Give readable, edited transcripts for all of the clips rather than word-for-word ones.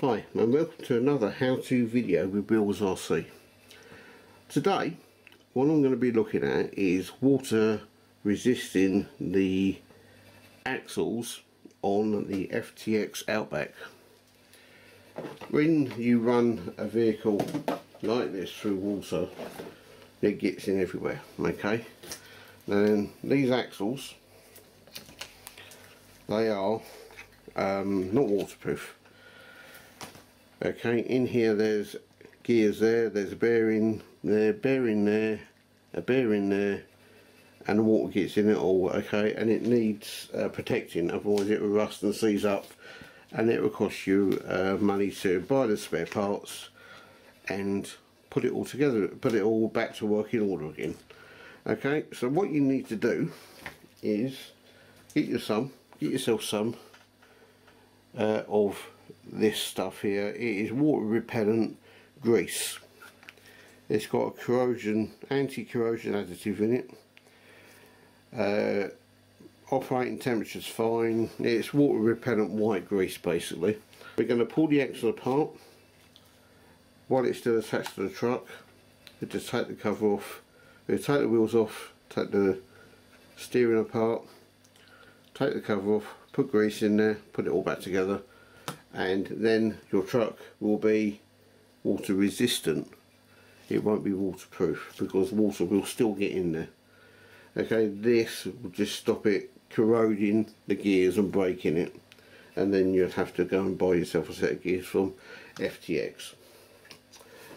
Hi and welcome to another how-to video with Bill's RC. Today what I'm going to be looking at is water resisting the axles on the FTX Outback. When you run a vehicle like this through water, it gets in everywhere, okay? Now these axles, they are not waterproof. Okay, in here there's gears there, there's a bearing there, a bearing there, and the water gets in it all, okay, and it needs protecting, otherwise it will rust and seize up, and it will cost you money to buy the spare parts and put it all together, put it all back to working order again. Okay, so what you need to do is get yourself some of this stuff here. It is water repellent grease. It's got a anti-corrosion additive in it. Operating temperature's fine. It's water repellent white grease basically. We're going to pull the axle apart while it's still attached to the truck. We just take the cover off, we take the wheels off, take the steering apart, take the cover off, put grease in there, put it all back together, and then your truck will be water resistant. It won't be waterproof because water will still get in there. Okay, this will just stop it corroding the gears and breaking it, and then you'd have to go and buy yourself a set of gears from FTX.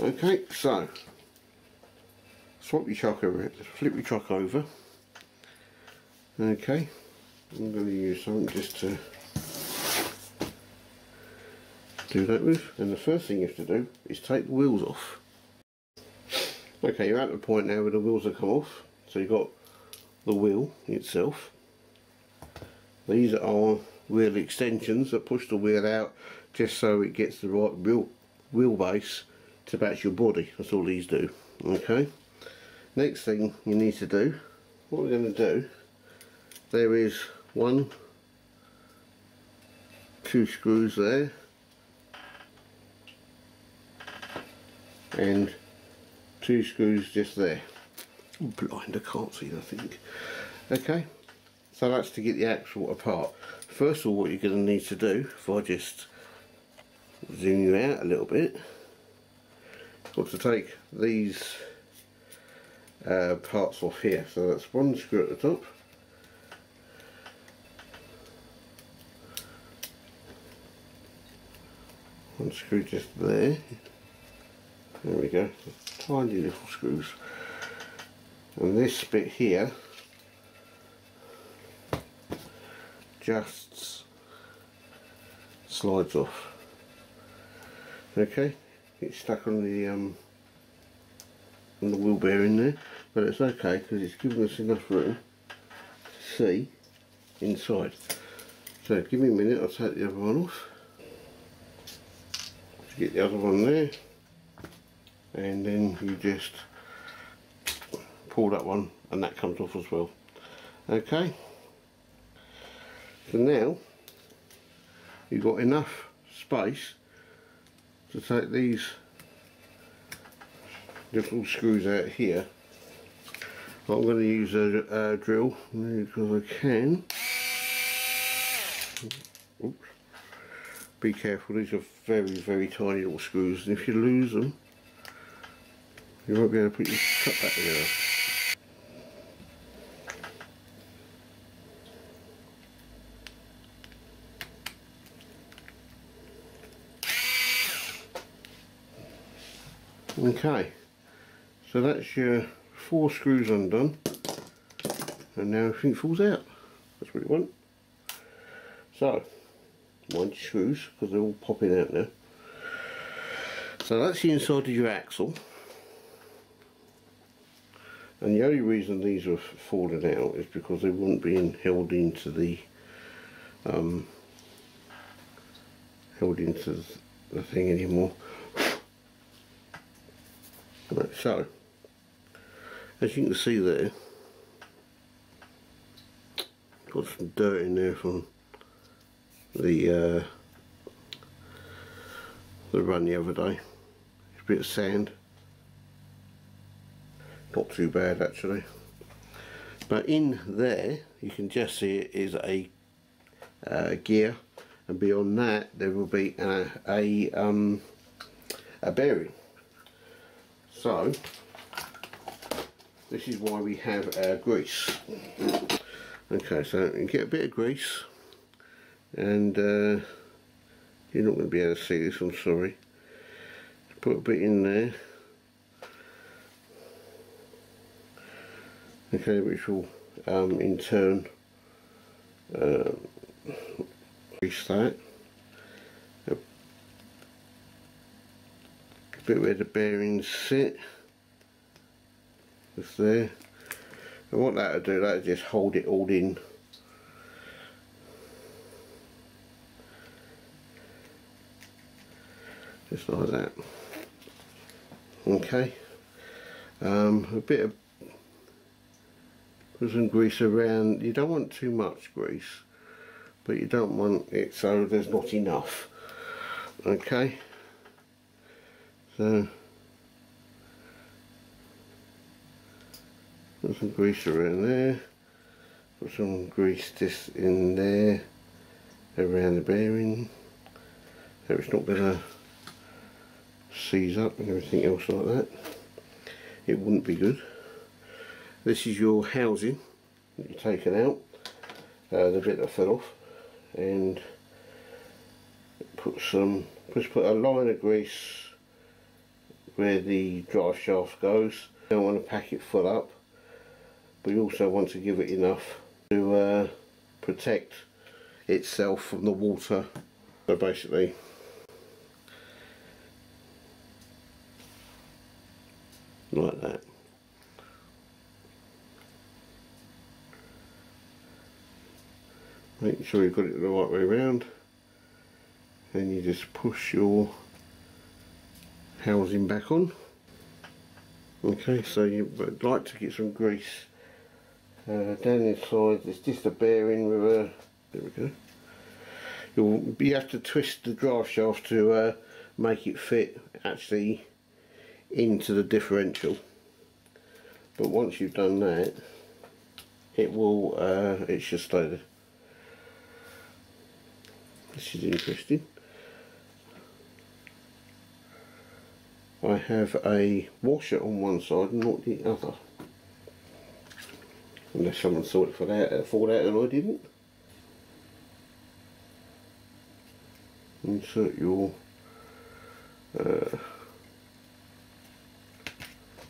Okay, so swap your truck over, flip your truck over. Okay, I'm going to use something just to do that with, and the first thing you have to do is take the wheels off. Okay, you're at the point now where the wheels have come off, so you've got the wheel itself. These are wheel extensions that push the wheel out just so it gets the right wheelbase to match your body. That's all these do. Okay, next thing you need to do, what we're going to do, there is 1, 2 screws there, and 2 screws just there. I'm blind, I can't see nothing. Okay, so that's to get the axle apart. First of all, what you're going to need to do, if I just zoom you out a little bit, you've got to take these parts off here. So that's 1 screw at the top, one screw just there. There we go, tiny little screws. And this bit here just slides off. Okay, it's stuck on the wheel bearing there, but it's okay because it's giving us enough room to see inside. So give me a minute, I'll take the other one off. Get the other one there, and then you just pull that one and that comes off as well. Okay, so now you've got enough space to take these little screws out here. I'm going to use a drill because I can. Oops. Be careful, these are very tiny little screws, and if you lose them you won't be able to put your truck back together. Okay, so that's your 4 screws undone, and now everything falls out. That's what you want. So, mind your screws because they're all popping out now. So that's the inside of your axle, and the only reason these are falling out is because they weren't being held into the thing anymore. Right, so as you can see there, got some dirt in there from the the run the other day. It's a bit of sand. Not too bad actually. But in there you can just see it is a gear, and beyond that there will be a bearing. So this is why we have our grease. Okay, so you get a bit of grease, and you're not going to be able to see this, I'm sorry. Put a bit in there. Okay, which will in turn grease that. A bit where the bearings sit. Just there. And what that'll do, that'll just hold it all in. Just like that. Okay. A bit of, put some grease around. You don't want too much grease, but you don't want it so there's not enough. Okay. So put some grease around there, put some grease just in there around the bearing so it's not going to seize up and everything else like that. It wouldn't be good. This is your housing that you've taken out, the bit that fell off, and just put a line of grease where the drive shaft goes. You don't want to pack it full up, but you also want to give it enough to protect itself from the water. So basically, like that. Make sure you've got it the right way around, and you just push your housing back on. Okay, so you'd like to get some grease down inside. It's just a bearing with a, there we go. You have to twist the drive shaft to make it fit actually into the differential, but once you've done that, it will it should stay there. This is interesting. I have a washer on one side and not the other, unless someone saw it fall out and I didn't. Insert your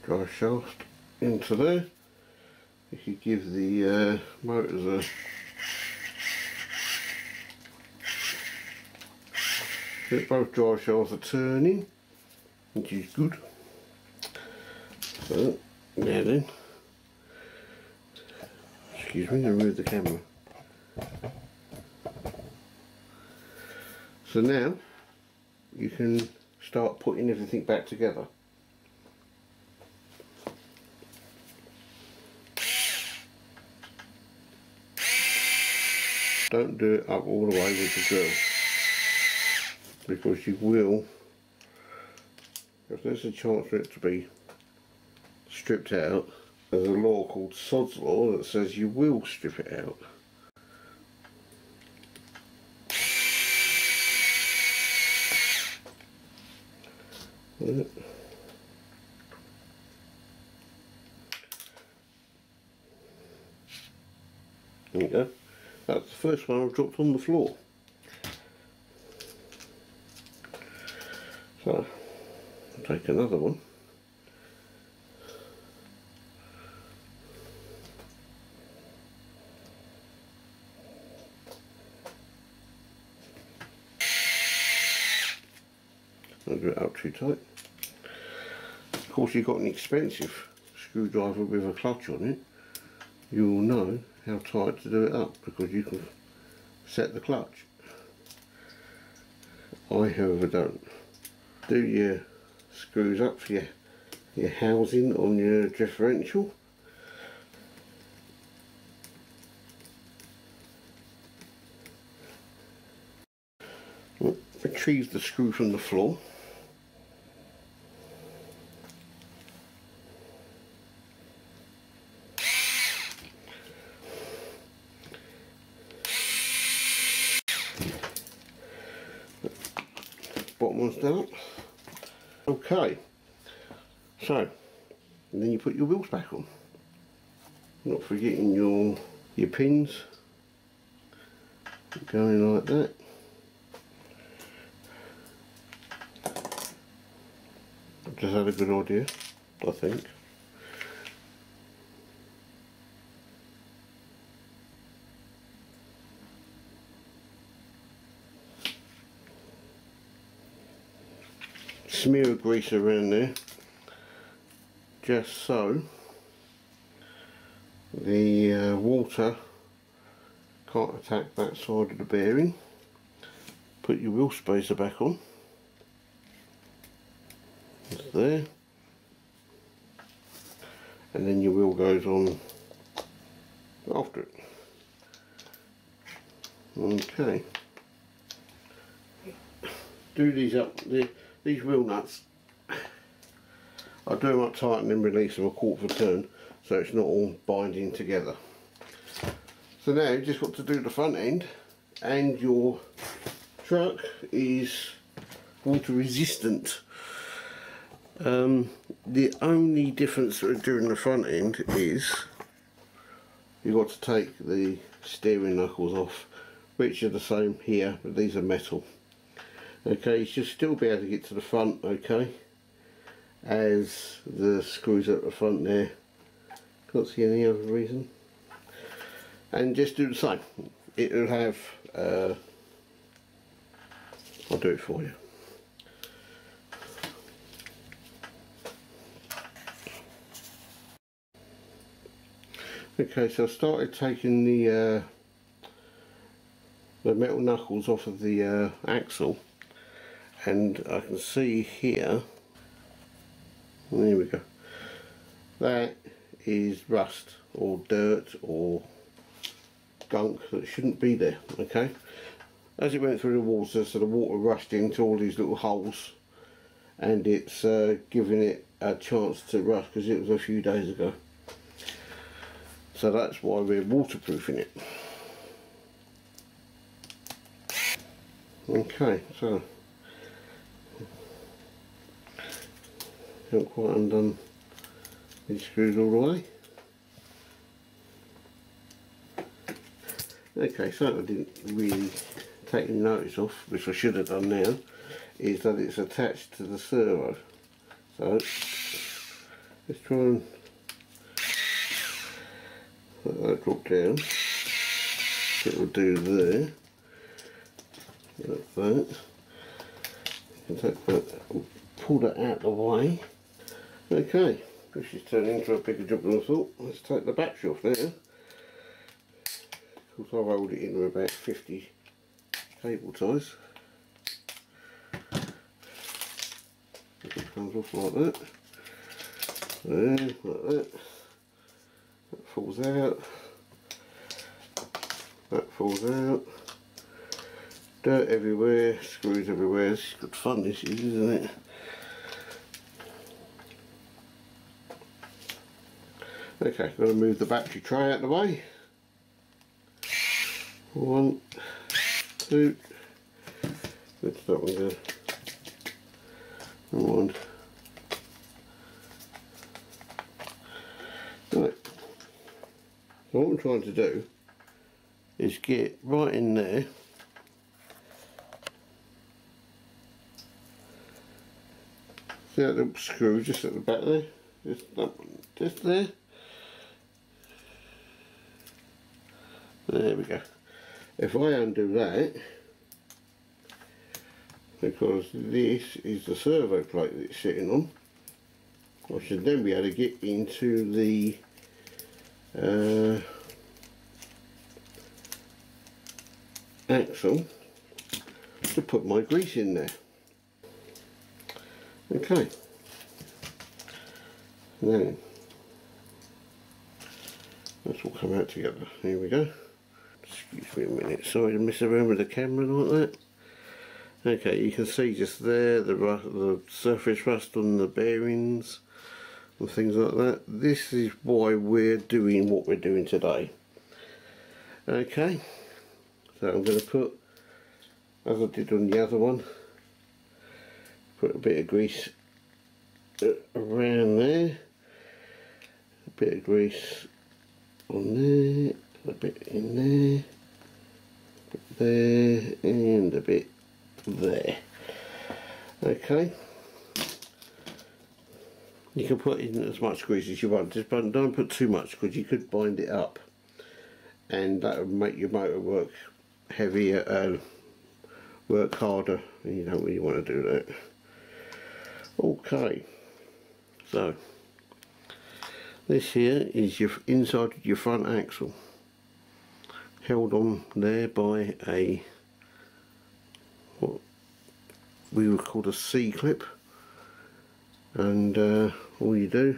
drive shaft into there. If you give the motors a both drive shafts are turning, which is good. So now then, excuse me, I moved the camera. So now you can start putting everything back together. Don't do it up all the way with the drill, because you will, if there's a chance for it to be stripped out, there's a law called Sod's Law that says you will strip it out. There you go. That's the first one I've dropped on the floor. So I'll take another one. Don't do it up too tight. Of course, you've got an expensive screwdriver with a clutch on it. You'll know how tight to do it up because you can set the clutch. I, however, don't. Do your screws up for your housing on your differential. Retrieve retrieve the screw from the floor. Bottom one's done up. Okay, so and then you put your wheels back on. Not forgetting your pins going like that. Just had a good idea, I think. Smear of grease around there, just so the water can't attack that side of the bearing. Put your wheel spacer back on. It's there, and then your wheel goes on after it. Okay. Do these up. These wheel nuts, I do them up tight and then release them a quarter of a turn so it's not all binding together. So now you've just got to do the front end, and your truck is water resistant. The only difference during the front end is you've got to take the steering knuckles off, which are the same here, but these are metal. Okay, you should still be able to get to the front, okay, as the screws at the front there. Can't see any other reason. And just do the same. It will have, I'll do it for you. Okay, so I started taking the metal knuckles off of the axle. And I can see here, there we go, that is rust or dirt or gunk that shouldn't be there, okay? As it went through the water, so the water rushed into all these little holes, and it's giving it a chance to rust because it was a few days ago. So that's why we're waterproofing it. Okay, so haven't quite undone these screws all the way. Okay, something I didn't really take any notice of, which I should have done now, is that it's attached to the servo. So let's try and let that drop down. It will do there, like that. You can take that, pull that out of the way. Okay, this is turning into a bigger job than I thought. Let's take the battery off there. Of course, I've rolled it into about 50 cable ties. It comes off like that. There, like that. That falls out. That falls out. Dirt everywhere, screws everywhere. It's good fun, this is, isn't it? Okay, got to move the battery tray out of the way. 1, 2. Let's that one go. One. Right. So what I'm trying to do is get right in there. See that little screw just at the back there? Just that one, just there. There we go. If I undo that, because this is the servo plate that it's sitting on, I should then be able to get into the axle to put my grease in there. Okay. Now, that's all come out together. Here we go. Excuse me a minute, sorry to mess around with the camera like that. Okay, you can see just there the surface rust on the bearings and things like that. This is why we're doing what we're doing today. Okay, so I'm going to put, as I did on the other one, put a bit of grease around there, a bit of grease on there, a bit in there, a bit there, and a bit there. Okay, you can put in as much grease as you want, just don't put too much because you could bind it up and that would make your motor work heavier, work harder, and you don't really want to do that. Okay, so this here is your inside of your front axle, held on there by a what we would call a C-clip, and all you do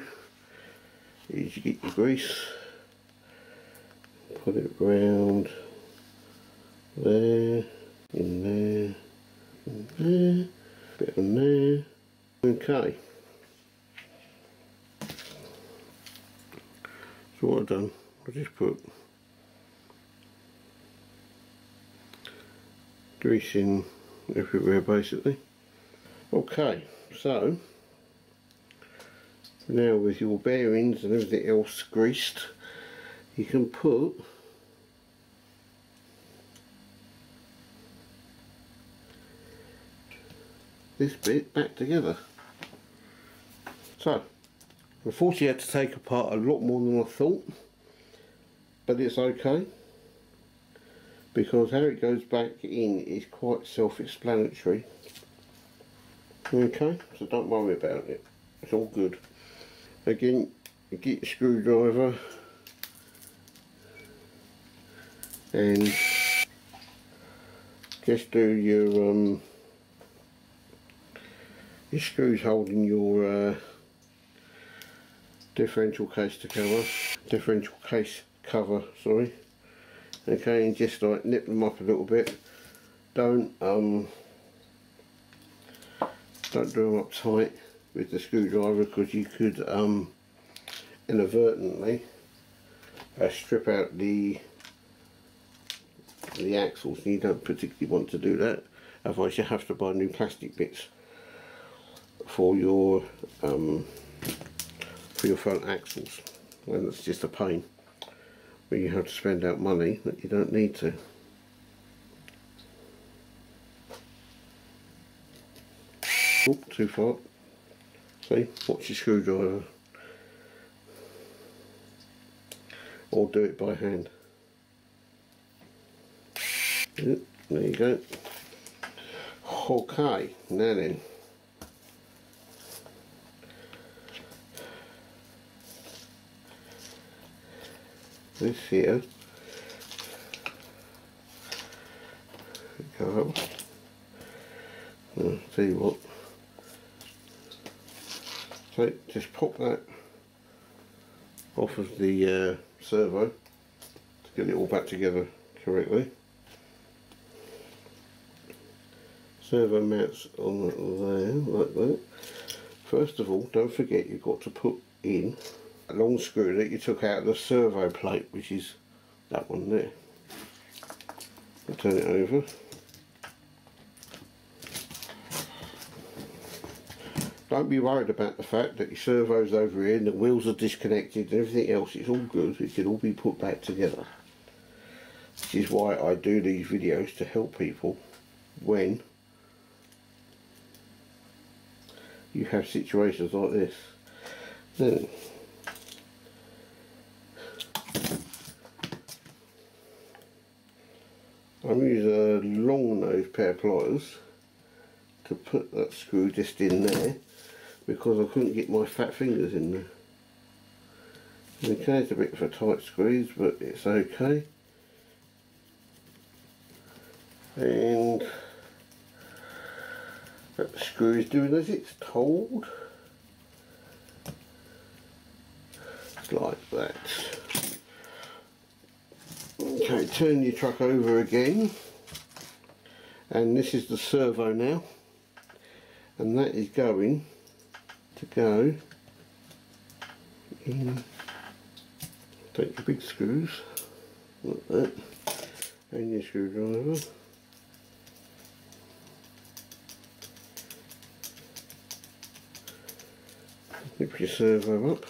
is you get your grease, put it round there, in there, in there, bit on there. Okay, so what I've done, I just put grease in everywhere basically. Okay, so now with your bearings and everything else greased, you can put this bit back together. So unfortunately I had to take apart a lot more than I thought, but it's okay because how it goes back in is quite self-explanatory. Okay, so don't worry about it, it's all good. Again, you get your screwdriver and just do your screws holding your differential case cover, sorry. Okay, and just like nip them up a little bit. Don't do them up tight with the screwdriver because you could inadvertently strip out the axles, and you don't particularly want to do that. Otherwise you have to buy new plastic bits for your front axles, and it's just a pain when you have to spend out money that you don't need to. Oh, too far. See, watch your screwdriver, or do it by hand. Yeah, there you go. Okay, now then, this here go up. I'll tell you what, so just pop that off of the servo to get it all back together correctly. Servo mounts on there like that. First of all, don't forget you've got to put in a long screw that you took out of the servo plate, which is that one there. I'll turn it over. Don't be worried about the fact that your servo's over here and the wheels are disconnected and everything else. It's all good, it can all be put back together. Which is why I do these videos, to help people when you have situations like this. Then I'm using a long nose pair of pliers to put that screw just in there because I couldn't get my fat fingers in there. Okay, it's a bit of a tight squeeze, but it's okay. And that screw is doing as it's told. It's like that. Okay, turn your truck over again and this is the servo now, and that is going to go in. Take your big screws like that, and your screwdriver. Lift your servo up.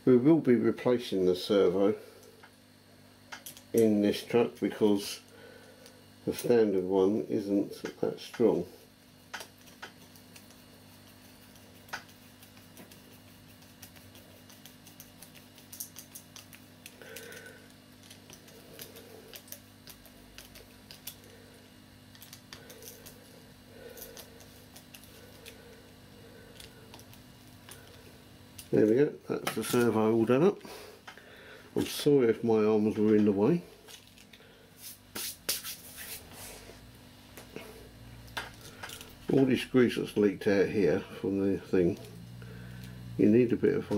We will be replacing the servo in this truck because the standard one isn't that strong. There we go, that's the servo all done up. I'm sorry if my arms were in the way. All this grease that's leaked out here from the thing, you need a bit of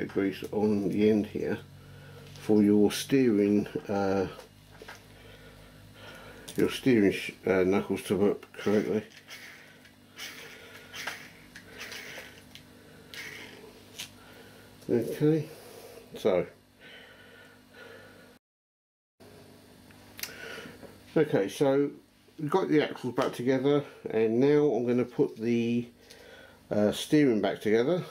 grease on the end here for your steering knuckles to work correctly. Okay, so we've got the axles back together, and now I'm going to put the steering back together.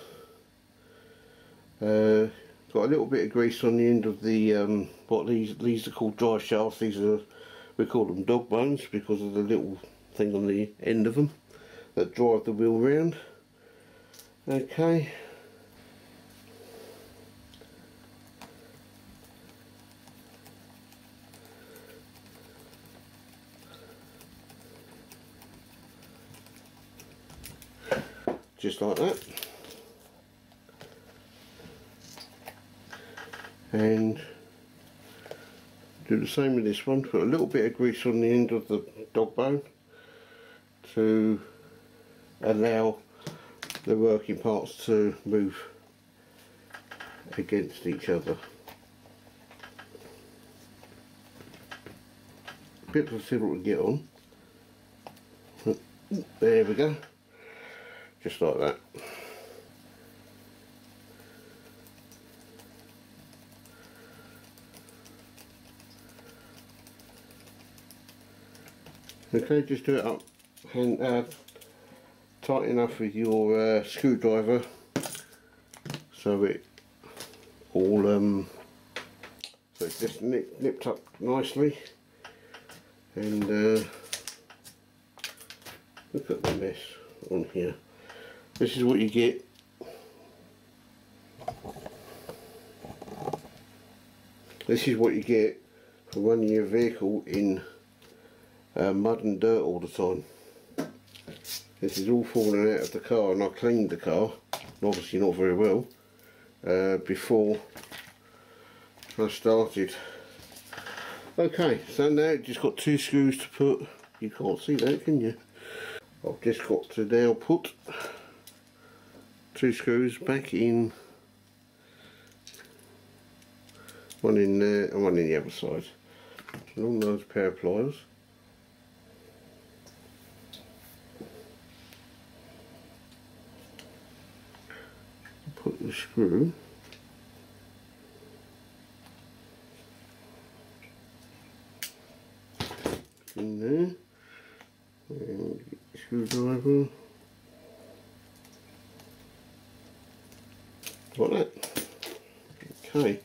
Got a little bit of grease on the end of the what these are called drive shafts. We call them dog bones because of the little thing on the end of them that drive the wheel round. Okay. Just like that, and do the same with this one. Put a little bit of grease on the end of the dog bone to allow the working parts to move against each other. A bit of a fiddle to get on. There we go. Just like that. Okay, just do it up tight enough with your screwdriver so it all so it's just nipped up nicely, and look at the mess on here. This is what you get. This is what you get for running your vehicle in mud and dirt all the time. This is all falling out of the car, and I cleaned the car, obviously not very well, before I started. Okay, so now I've just got 2 screws to put. You can't see that, can you? I've just got to now put 2 screws back in, one in there and one in the other side, along those pair of pliers. Put the screw in there, and get the screwdriver. Like that. Okay.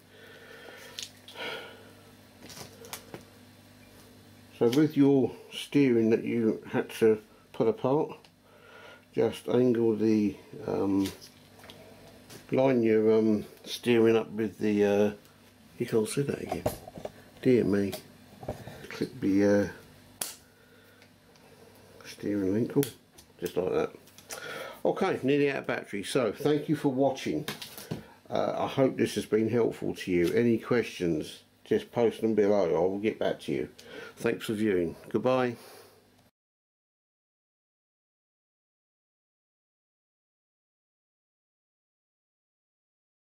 So with your steering that you had to put apart, just angle the line your steering up with the you can't see that again. Dear me. Clip the steering link, just like that. Okay, nearly out of battery. So thank you for watching. I hope this has been helpful to you. Any questions, just post them below. I will get back to you. Thanks for viewing. Goodbye.